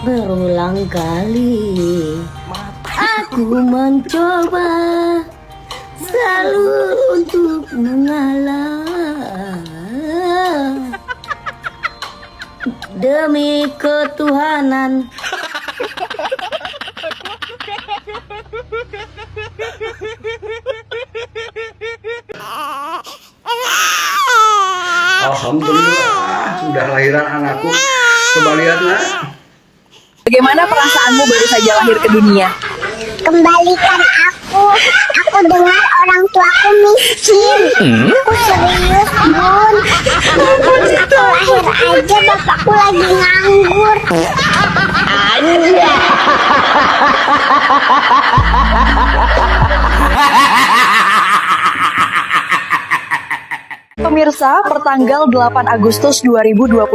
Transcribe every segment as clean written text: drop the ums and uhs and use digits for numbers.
Berulang kali aku mencoba selalu untuk mengalah. Demi ketuhanan. Alhamdulillah sudah lahiran anakku. Coba lihat nak. Bagaimana perasaanmu baru saja lahir ke dunia? Kembalikan aku dengar orang tuaku miskin. Aku serius bun. Aku lahir aja bapakku lagi nganggur. Pemirsa, pertanggal 8 Agustus 2025,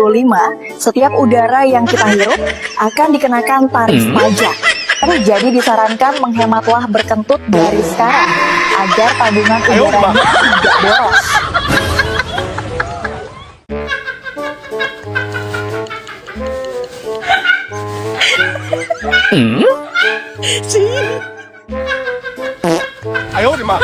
setiap udara yang kita hirup akan dikenakan tarif pajak. Jadi disarankan menghematlah berkentut dari sekarang agar tabungan udaranya tidak boros. Ayo, di mana?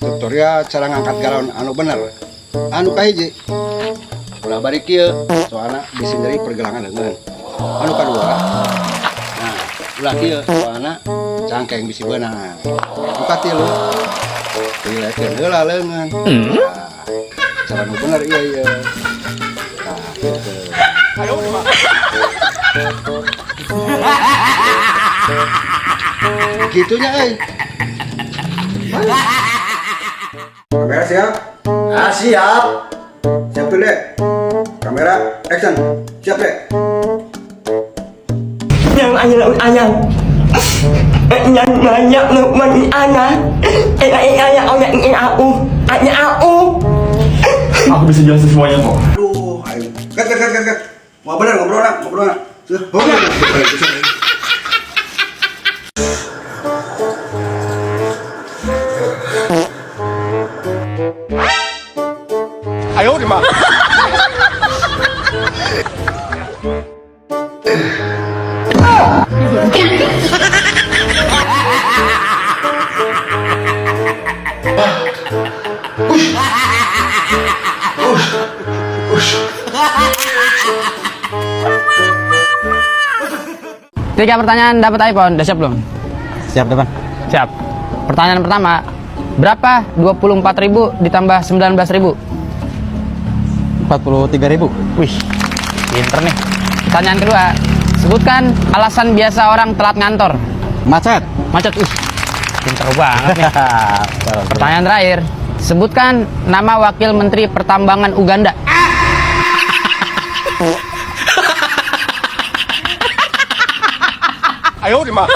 Tutorial cara ngangkat galon anu bener. Anu kahiji. Ulah bari kieu, soalna disindari pergelangan leungeun. Anu kadua. Nah, ulah kieu soalna cangkeng bisi beunang. Anu katilu. Dilekeun heula leungeun. Nah, cara anu bener ieu. Nah, kitu. Ayo, di mana? Gitunya Kamera siap? Siap. Siap tuh dek. Kamera action. Siap dek. Yang ayang. Yang banyak mani anak. Ayah aku. Aku bisa jelasin semuanya kok. Aduh, ayo. Kat. Mau bener ngobrol nak. Oke. Ayo, di mana? Tiga pertanyaan dapat iPhone, udah siap belum? Siap depan. Siap. Pertanyaan pertama, berapa 24.000 ditambah 19.000? 43.000. Wih, pinter nih. Pertanyaan kedua, sebutkan alasan biasa orang telat ngantor. Macet. Macet, pinter banget nih. Pertanyaan terakhir, sebutkan nama wakil menteri pertambangan Uganda. Ayo, di mana?